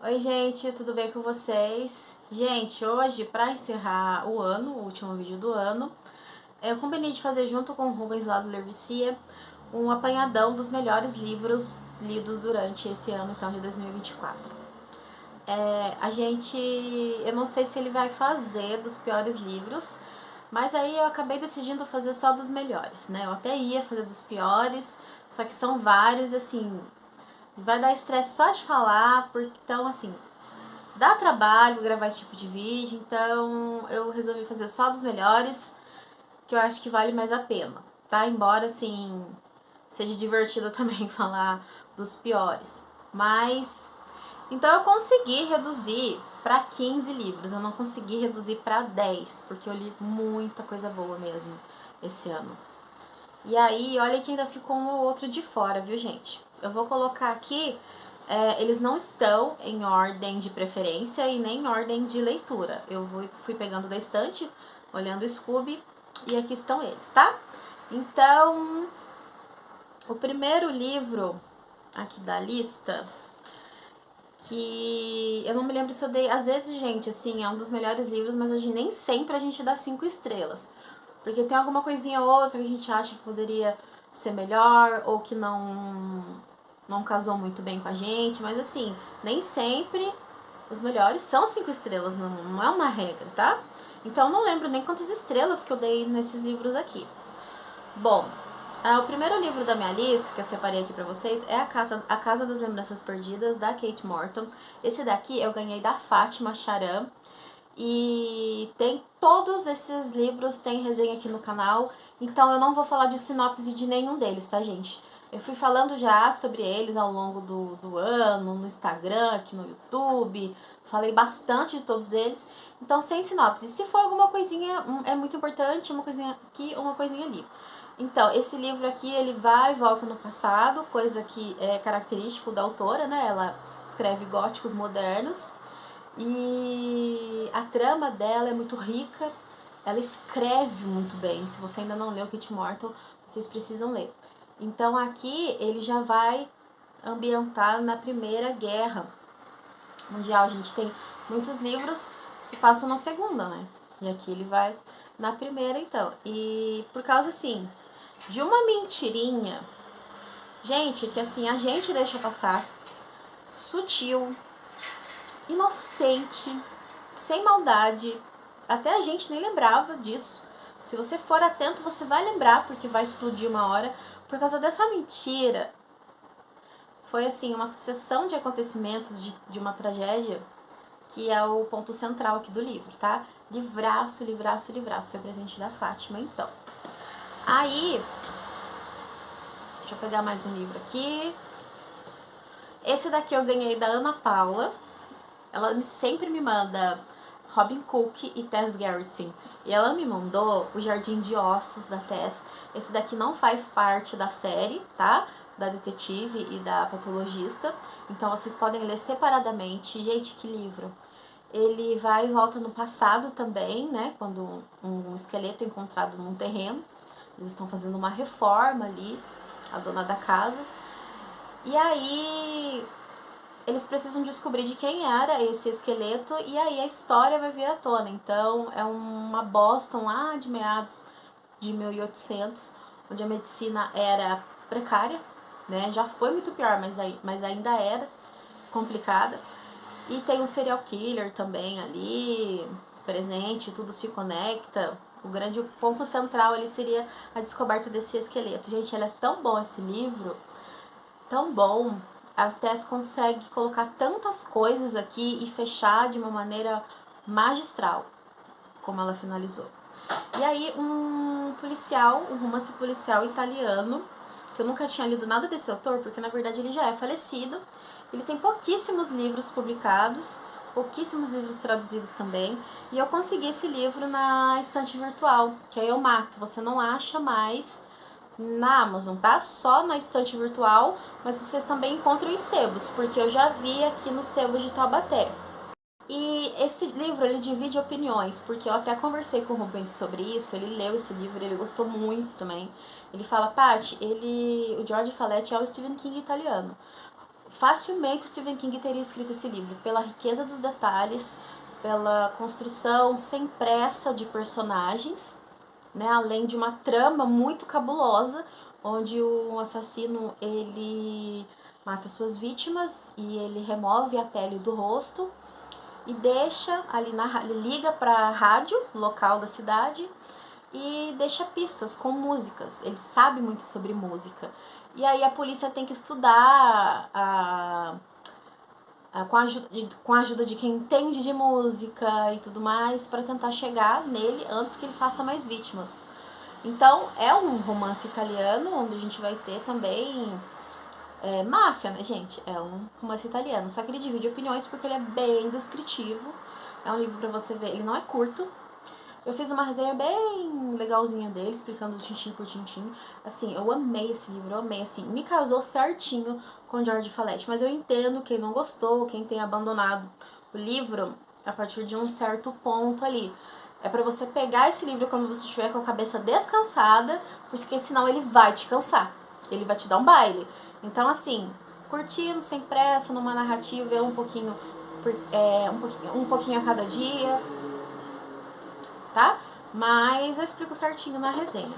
Oi, gente, tudo bem com vocês? Gente, hoje, para encerrar o ano, o último vídeo do ano, eu combinei de fazer junto com o Rubens lá do Lervicia um apanhadão dos melhores livros lidos durante esse ano, então, de 2024. Eu não sei se ele vai fazer dos piores livros, mas aí eu acabei decidindo fazer só dos melhores, né? Eu até ia fazer dos piores, só que são vários, assim, vai dar estresse só de falar, porque então, assim, dá trabalho gravar esse tipo de vídeo, então eu resolvi fazer só dos melhores, que eu acho que vale mais a pena, tá? Embora, assim, seja divertido também falar dos piores. Mas, então eu consegui reduzir para 15 livros, eu não consegui reduzir para 10, porque eu li muita coisa boa mesmo esse ano. E aí, olha que ainda ficou um ou outro de fora, viu, gente? Eu vou colocar aqui, eles não estão em ordem de preferência e nem em ordem de leitura. Fui pegando da estante, olhando o Scooby, e aqui estão eles, tá? Então, o primeiro livro aqui da lista, que eu não me lembro se eu dei. Às vezes, gente, assim, é um dos melhores livros, mas nem sempre a gente dá 5 estrelas. Porque tem alguma coisinha ou outra que a gente acha que poderia ser melhor ou que não casou muito bem com a gente. Mas assim, nem sempre os melhores são 5 estrelas, não é uma regra, tá? Então não lembro nem quantas estrelas que eu dei nesses livros aqui. Bom, o primeiro livro da minha lista, que eu separei aqui pra vocês, é A Casa das Lembranças Perdidas, da Kate Morton. Esse daqui eu ganhei da Fátima Charam. E tem todos esses livros, tem resenha aqui no canal, então eu não vou falar de sinopse de nenhum deles, tá, gente? Eu fui falando já sobre eles ao longo do ano, no Instagram, aqui no YouTube, falei bastante de todos eles, então sem sinopse. Se for alguma coisinha, é muito importante, uma coisinha aqui, uma coisinha ali. Então, esse livro aqui, ele vai e volta no passado, coisa que é característico da autora, né? Ela escreve góticos modernos, e a trama dela é muito rica, ela escreve muito bem. Se você ainda não leu Kate Morton, vocês precisam ler. Então aqui ele já vai ambientar na Primeira Guerra Mundial. A gente tem muitos livros que se passam na Segunda, né? E aqui ele vai na Primeira, então. E por causa, assim, de uma mentirinha, gente, que assim, a gente deixa passar, sutil, inocente, sem maldade. Até a gente nem lembrava disso. Se você for atento, você vai lembrar, porque vai explodir uma hora. Por causa dessa mentira, foi assim, uma sucessão de acontecimentos de uma tragédia, que é o ponto central aqui do livro, tá? Livraço, livraço, livraço. Foi presente da Fátima, então. Aí, deixa eu pegar mais um livro aqui. Esse daqui eu ganhei da Ana Paula. Ela sempre me manda Robin Cook e Tess Gerritsen. E ela me mandou O Jardim de Ossos, da Tess. Esse daqui não faz parte da série, tá? Da detetive e da patologista. Então vocês podem ler separadamente. Gente, que livro! Ele vai e volta no passado também, né? Quando um esqueleto é encontrado num terreno. Eles estão fazendo uma reforma ali, a dona da casa. E aí eles precisam descobrir de quem era esse esqueleto e aí a história vai vir à tona. Então é uma Boston lá de meados de 1800, onde a medicina era precária, né? Já foi muito pior, mas ainda era complicada. E tem um serial killer também ali presente, tudo se conecta. O grande ponto central ali seria a descoberta desse esqueleto. Gente, ele é tão bom esse livro, tão bom. A Tess consegue colocar tantas coisas aqui e fechar de uma maneira magistral, como ela finalizou. E aí um policial, um romance policial italiano, que eu nunca tinha lido nada desse autor, porque na verdade ele já é falecido. Ele tem pouquíssimos livros publicados, pouquíssimos livros traduzidos também. E eu consegui esse livro na estante virtual, que aí eu mato, você não acha mais na Amazon, tá? Só na estante virtual, mas vocês também encontram em sebos, porque eu já vi aqui no sebo de Taubaté. E esse livro, ele divide opiniões, porque eu até conversei com o Rubens sobre isso, ele leu esse livro, ele gostou muito também. Ele fala, Paty, o George Faletti é o Stephen King italiano. facilmente Stephen King teria escrito esse livro, pela riqueza dos detalhes, pela construção sem pressa de personagens, né, além de uma trama muito cabulosa, onde o assassino ele mata suas vítimas e ele remove a pele do rosto e deixa ali ele liga para a rádio local da cidade e deixa pistas com músicas. Ele sabe muito sobre música. E aí a polícia tem que estudar com a ajuda de quem entende de música e tudo mais, para tentar chegar nele antes que ele faça mais vítimas. Então, é um romance italiano, onde a gente vai ter também máfia, né, gente? É um romance italiano, só que ele divide opiniões porque ele é bem descritivo. É um livro pra você ver, ele não é curto. Eu fiz uma resenha bem legalzinha dele, explicando tintim por tintim. Assim, eu amei esse livro, eu amei, assim, me casou certinho com George Falatte. Mas eu entendo quem não gostou, quem tem abandonado o livro a partir de um certo ponto ali. É pra você pegar esse livro quando você estiver com a cabeça descansada, porque senão ele vai te cansar. Ele vai te dar um baile. Então, assim, curtindo, sem pressa, numa narrativa, um pouquinho a cada dia, tá? Mas eu explico certinho na resenha.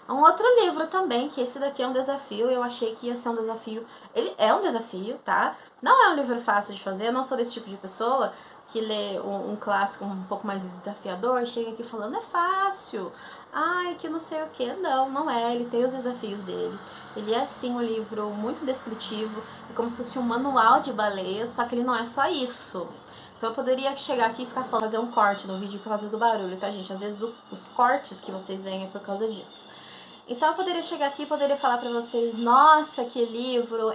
Um outro livro também, que esse daqui é um desafio, eu achei que ia ser um desafio. Ele é um desafio, tá? Não é um livro fácil de fazer, eu não sou desse tipo de pessoa que lê um clássico um pouco mais desafiador, chega aqui falando, é fácil, ai, que não sei o que. Não, não é, ele tem os desafios dele. Ele é, sim, um livro muito descritivo, é como se fosse um manual de baleias, só que ele não é só isso. Então eu poderia chegar aqui e ficar falando, fazer um corte no vídeo por causa do barulho, tá, gente? Às vezes os cortes que vocês veem é por causa disso. Então eu poderia chegar aqui e poderia falar pra vocês, nossa, que livro,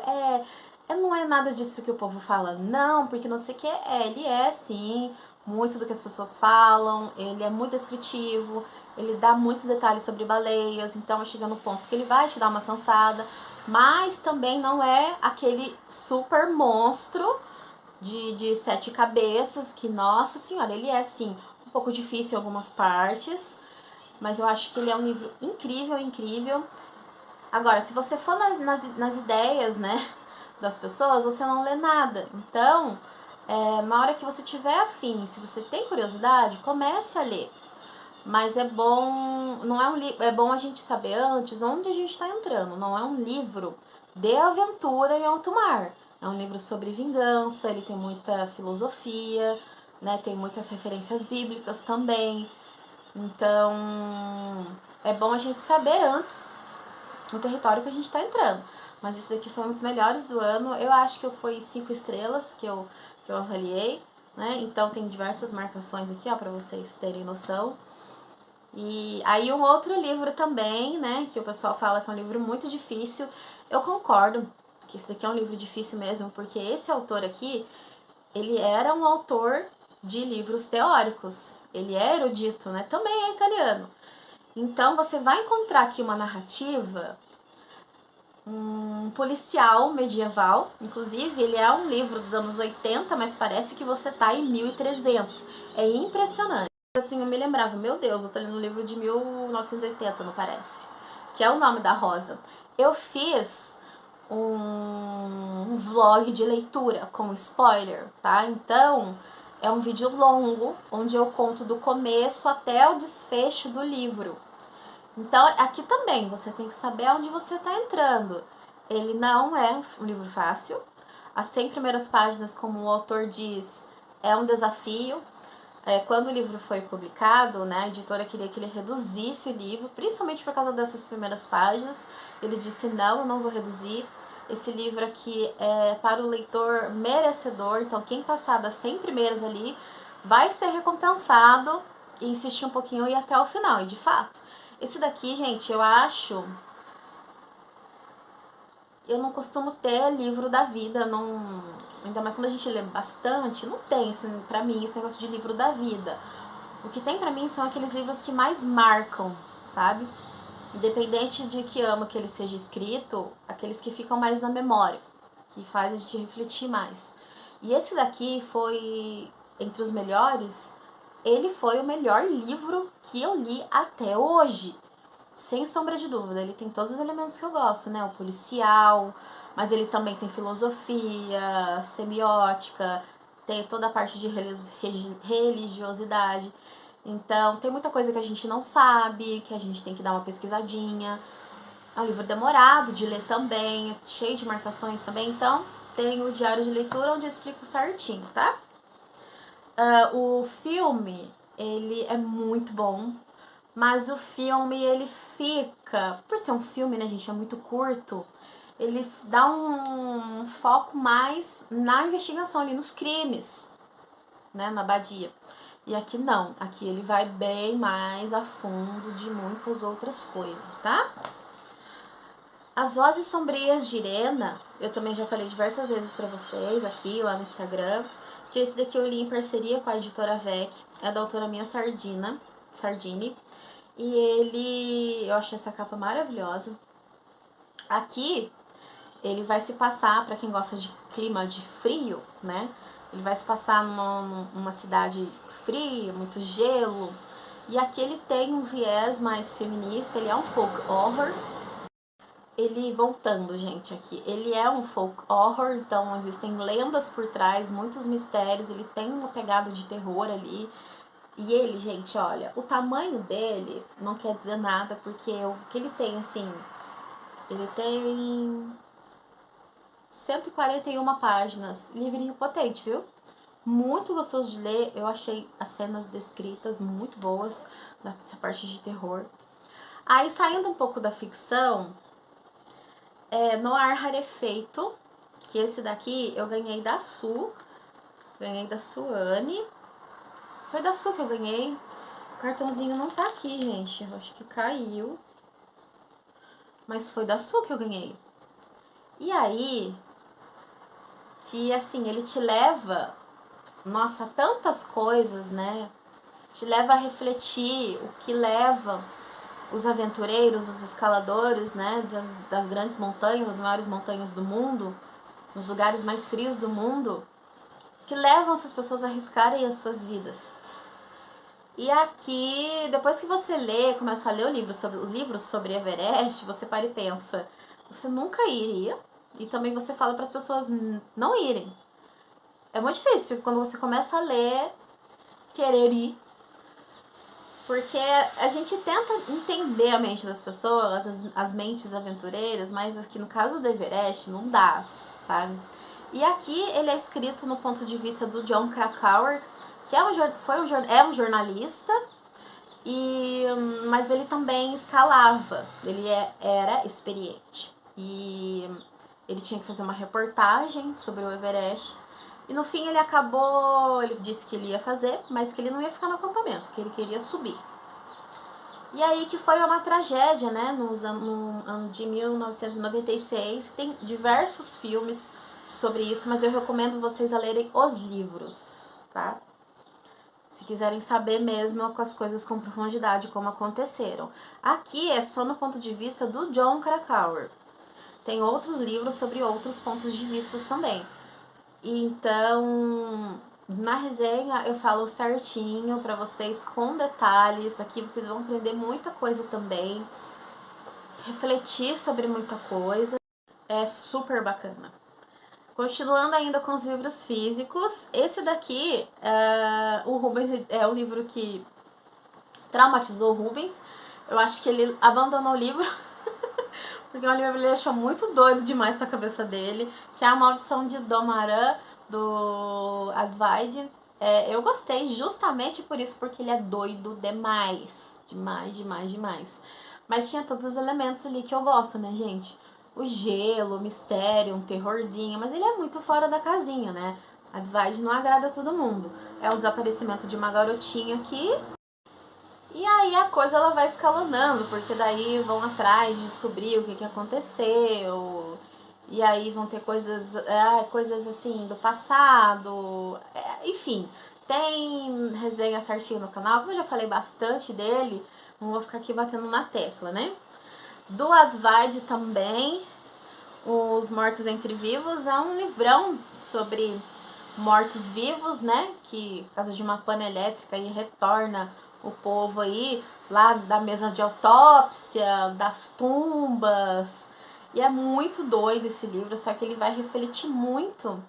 não é nada disso que o povo fala, não, porque não sei o que ele é sim, muito do que as pessoas falam, ele é muito descritivo, ele dá muitos detalhes sobre baleias, então chega no ponto que ele vai te dar uma cansada, mas também não é aquele super monstro de 7 cabeças, que, nossa senhora, ele é sim um pouco difícil em algumas partes, mas eu acho que ele é um livro incrível, incrível. Agora, se você for nas ideias, né, das pessoas, você não lê nada. Então, na hora que você tiver afim, se você tem curiosidade, comece a ler. Mas é bom, não é um livro, é bom a gente saber antes onde a gente está entrando. Não é um livro de aventura em alto mar. É um livro sobre vingança, ele tem muita filosofia, né, tem muitas referências bíblicas também. Então, é bom a gente saber antes o território que a gente está entrando. Mas esse daqui foi um dos melhores do ano. Eu acho que foi 5 estrelas que eu avaliei, né? Então tem diversas marcações aqui, ó, para vocês terem noção. E aí um outro livro também, né, que o pessoal fala que é um livro muito difícil. Eu concordo que esse daqui é um livro difícil mesmo, porque esse autor aqui, ele era um autor de livros teóricos. Ele é erudito, né? Também é italiano. Então você vai encontrar aqui uma narrativa, um policial medieval. Inclusive, ele é um livro dos anos 80, mas parece que você tá em 1300. É impressionante. Eu tenho me lembrava, meu Deus, eu tô lendo um livro de 1980, não parece? Que é o nome da Rosa. Eu fiz um vlog de leitura com spoiler, tá? Então, é um vídeo longo, onde eu conto do começo até o desfecho do livro. Então, aqui também, você tem que saber onde você está entrando. Ele não é um livro fácil. As 100 primeiras páginas, como o autor diz, é um desafio. Quando o livro foi publicado, né, a editora queria que ele reduzisse o livro, principalmente por causa dessas primeiras páginas. Ele disse, não, eu não vou reduzir. Esse livro aqui é para o leitor merecedor, então quem passar das 100 primeiras ali vai ser recompensado e insistir um pouquinho e ir até o final. E de fato, esse daqui, gente, eu acho... Eu não costumo ter livro da vida, não... Ainda mais quando a gente lê bastante, não tem, assim, pra mim, esse negócio de livro da vida. O que tem pra mim são aqueles livros que mais marcam, sabe? Independente de que ano que ele seja escrito, aqueles que ficam mais na memória, que faz a gente refletir mais. E esse daqui foi, entre os melhores, ele foi o melhor livro que eu li até hoje. Sem sombra de dúvida, ele tem todos os elementos que eu gosto, né? O policial, mas ele também tem filosofia, semiótica, tem toda a parte de religiosidade. Então, tem muita coisa que a gente não sabe, que a gente tem que dar uma pesquisadinha. É um livro demorado de ler também, cheio de marcações também. Então, tem o diário de leitura onde eu explico certinho, tá? O filme, ele é muito bom, mas o filme, ele fica... Por ser um filme, né, gente, é muito curto, ele dá um foco mais na investigação ali, nos crimes, né, na Badia. E aqui não, aqui ele vai bem mais a fundo de muitas outras coisas, tá? As Vozes Sombrias de Irena, eu também já falei diversas vezes pra vocês aqui, lá no Instagram, que esse daqui eu li em parceria com a editora VEC, é da autora Mia Sardini, e eu achei essa capa maravilhosa. Aqui, ele vai se passar, pra quem gosta de clima de frio, né, ele vai se passar numa cidade fria, muito gelo, e aqui ele tem um viés mais feminista, ele é um folk horror. Ele, voltando, gente, aqui, ele é um folk horror, então existem lendas por trás, muitos mistérios, ele tem uma pegada de terror ali. E ele, gente, olha, o tamanho dele não quer dizer nada, porque o que ele tem, assim, ele tem 141 páginas, livrinho potente, viu? Muito gostoso de ler, eu achei as cenas descritas muito boas, nessa parte de terror. Aí, saindo um pouco da ficção... Noir Rarefeito, que esse daqui eu ganhei da Su, ganhei da Suane, foi da Su que eu ganhei, o cartãozinho não tá aqui, gente, eu acho que caiu, mas foi da Su que eu ganhei. E aí, que assim, ele te leva, nossa, tantas coisas, né, te leva a refletir o que leva os aventureiros, os escaladores, né, das grandes montanhas, as maiores montanhas do mundo, nos lugares mais frios do mundo, que levam essas pessoas a arriscarem as suas vidas. E aqui, depois que você lê, começa a ler os livros sobre Everest, você para e pensa, você nunca iria, e também você fala para as pessoas não irem. É muito difícil quando você começa a ler, querer ir, porque a gente tenta entender a mente das pessoas, as mentes aventureiras, mas aqui no caso do Everest não dá, sabe? E aqui ele é escrito no ponto de vista do Jon Krakauer, que é um jornalista, mas ele também escalava, ele era experiente. E ele tinha que fazer uma reportagem sobre o Everest. E no fim ele disse que ele ia fazer, mas que ele não ia ficar no acampamento, que ele queria subir. E aí que foi uma tragédia, né, no ano de 1996, tem diversos filmes sobre isso, mas eu recomendo vocês a lerem os livros, tá? Se quiserem saber mesmo com as coisas com profundidade, como aconteceram. Aqui é só no ponto de vista do Jon Krakauer. Tem outros livros sobre outros pontos de vista também. Então, na resenha eu falo certinho pra vocês, com detalhes. Aqui vocês vão aprender muita coisa também. Refletir sobre muita coisa. É super bacana. Continuando ainda com os livros físicos, esse daqui, o Rubens, é o livro que traumatizou o Rubens. Eu acho que ele abandonou o livro, porque o livro ele achou muito doido demais pra cabeça dele, que é A Maldição de Domaran, do Advaide. Eu gostei justamente por isso, porque ele é doido demais. Demais. Mas tinha todos os elementos ali que eu gosto, né, gente? O gelo, o mistério, um terrorzinho, mas ele é muito fora da casinha, né? Advaide não agrada a todo mundo. É o desaparecimento de uma garotinha aqui, e aí a coisa ela vai escalonando, porque daí vão atrás de descobrir o que aconteceu, e aí vão ter coisas assim do passado, enfim. Tem resenha certinho no canal, como eu já falei bastante dele, não vou ficar aqui batendo na tecla, né? Do Advaide também, Os Mortos Entre Vivos, é um livrão sobre mortos-vivos, né? Que, por causa de uma pana elétrica, aí retorna o povo aí, lá da mesa de autópsia, das tumbas. E é muito doido esse livro, só que ele vai refletir muito.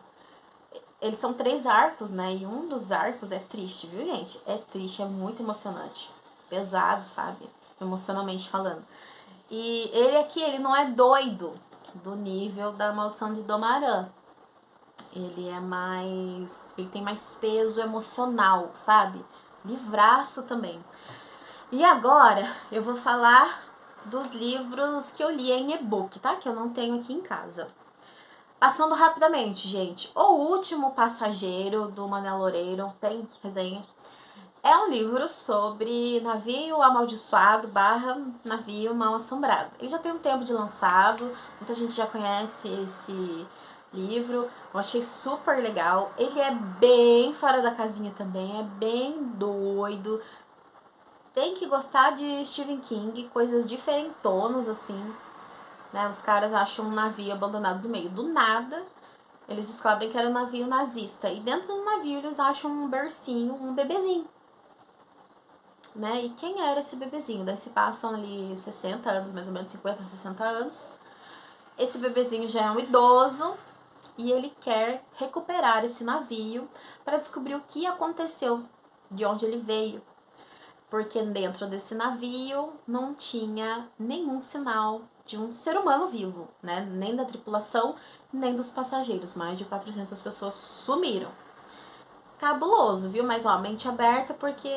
Eles são 3 arcos, né? E um dos arcos é triste, viu, gente? É triste, é muito emocionante. Pesado, sabe? Emocionalmente falando. E ele aqui, ele não é doido do nível da Maldição de Domarã. Ele é mais... Ele tem mais peso emocional, sabe? Livraço também. E agora eu vou falar dos livros que eu li em e-book, tá? Que eu não tenho aqui em casa. Passando rapidamente, gente. O Último Passageiro, do Manuel Loureiro, tem resenha. É um livro sobre navio amaldiçoado barra navio mal assombrado. Ele já tem um tempo de lançado, muita gente já conhece esse livro. Eu achei super legal. Ele é bem fora da casinha também, é bem doido. Tem que gostar de Stephen King, coisas diferentonas assim, né? Os caras acham um navio abandonado no meio do nada. Eles descobrem que era um navio nazista. E dentro do navio eles acham um bercinho, um bebezinho. Né? E quem era esse bebezinho? Daí se passam ali 60 anos, mais ou menos 50, 60 anos. Esse bebezinho já é um idoso e ele quer recuperar esse navio para descobrir o que aconteceu, de onde ele veio. Porque dentro desse navio não tinha nenhum sinal de um ser humano vivo, né? Nem da tripulação, nem dos passageiros. Mais de 400 pessoas sumiram. Cabuloso, viu? Mas, ó, mente aberta, porque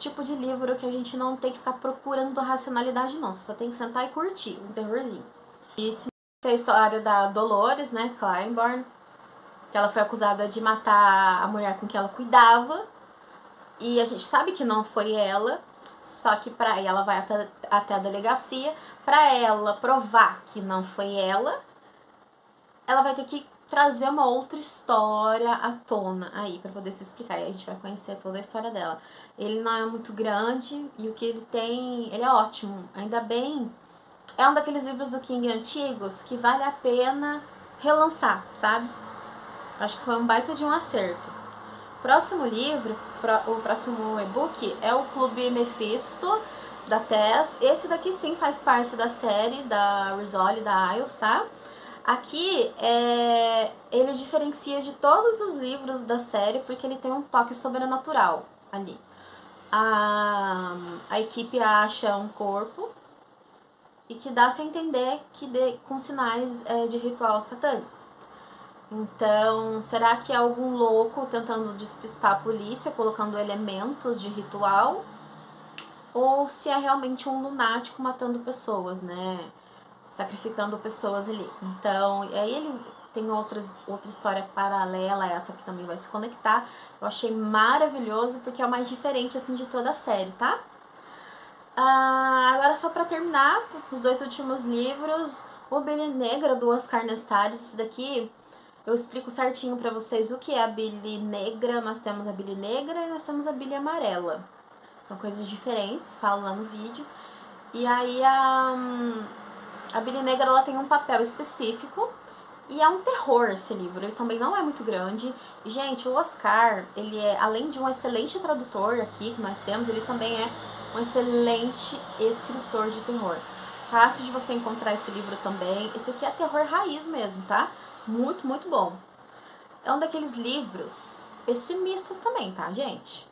tipo de livro que a gente não tem que ficar procurando racionalidade, não. Você só tem que sentar e curtir um terrorzinho. Essa é a história da Dolores, né? Claiborne, que ela foi acusada de matar a mulher com quem ela cuidava. E a gente sabe que não foi ela, só que pra ela vai até a delegacia. Pra ela provar que não foi ela vai ter que trazer uma outra história à tona aí pra poder se explicar. E a gente vai conhecer toda a história dela. Ele não é muito grande e o que ele tem, ele é ótimo. Ainda bem, é um daqueles livros do King antigos que vale a pena relançar, sabe? Acho que foi um baita de um acerto. Próximo livro, o próximo e-book é o Clube Mephisto, da Tess. Esse daqui sim faz parte da série da Rizzoli, da Isles, tá? Aqui ele diferencia de todos os livros da série porque ele tem um toque sobrenatural ali. A equipe acha um corpo e que dá-se a entender que com sinais de ritual satânico. Então, será que é algum louco tentando despistar a polícia, colocando elementos de ritual? Ou se é realmente um lunático matando pessoas, né? Sacrificando pessoas ali. Então, e aí ele tem outra história paralela a essa que também vai se conectar. Eu achei maravilhoso porque é o mais diferente, assim, de toda a série, tá? Agora, só pra terminar, os 2 últimos livros, O Billy Negra, do Oscar Nestares. Esse daqui eu explico certinho pra vocês o que é a Billy Negra. Nós temos a Billy Negra e nós temos a Billy Amarela. São coisas diferentes, falo lá no vídeo. E aí a Billy Negra, ela tem um papel específico e é um terror esse livro. Ele também não é muito grande. E, gente, o Oscar, ele é, além de um excelente tradutor aqui que nós temos, ele também é um excelente escritor de terror. Fácil de você encontrar esse livro também. Esse aqui é terror raiz mesmo, tá? Muito, muito bom. É um daqueles livros pessimistas também, tá, gente?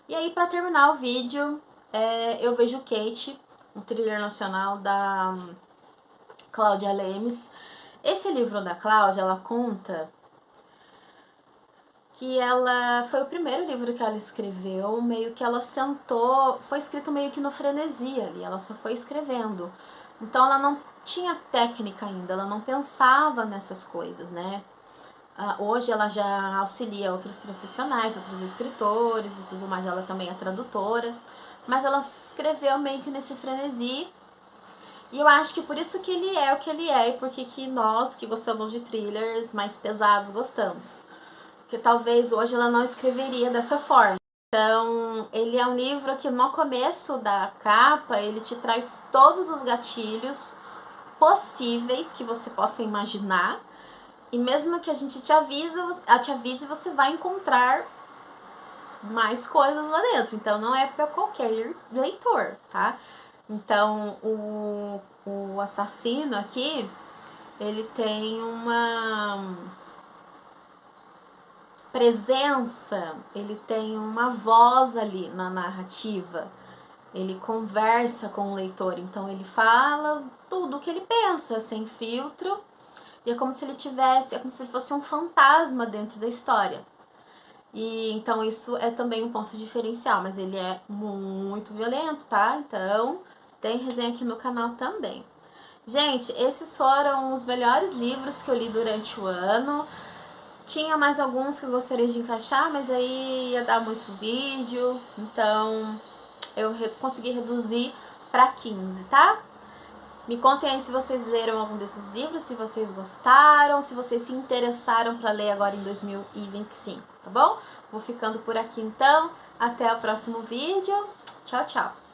E aí, pra terminar o vídeo, eu vejo Kate, um thriller nacional da Cláudia Lemes. Esse livro da Cláudia, ela conta que ela foi o primeiro livro que ela escreveu, meio que ela sentou, foi escrito meio que no frenesi ali, ela só foi escrevendo. Então ela não tinha técnica ainda, ela não pensava nessas coisas, né? Hoje ela já auxilia outros profissionais, outros escritores e tudo mais, ela também é tradutora, mas ela escreveu meio que nesse frenesi. E eu acho que por isso que ele é o que ele é e porque que nós que gostamos de thrillers mais pesados gostamos. Porque talvez hoje ela não escreveria dessa forma. Então, ele é um livro que no começo da capa, ele te traz todos os gatilhos possíveis que você possa imaginar. E mesmo que a gente te avise, você vai encontrar mais coisas lá dentro. Então, não é para qualquer leitor, tá? Então, o assassino aqui, ele tem uma presença, ele tem uma voz ali na narrativa. Ele conversa com o leitor, então ele fala tudo o que ele pensa, sem filtro. E é como se ele fosse um fantasma dentro da história. E então isso é também um ponto diferencial, mas ele é muito violento, tá? Então tem resenha aqui no canal também. Gente, esses foram os melhores livros que eu li durante o ano. Tinha mais alguns que eu gostaria de encaixar, mas aí ia dar muito vídeo, então eu consegui reduzir para 15, tá? Me contem aí se vocês leram algum desses livros, se vocês gostaram, se vocês se interessaram para ler agora em 2025, tá bom? Vou ficando por aqui então. Até o próximo vídeo. Tchau, tchau!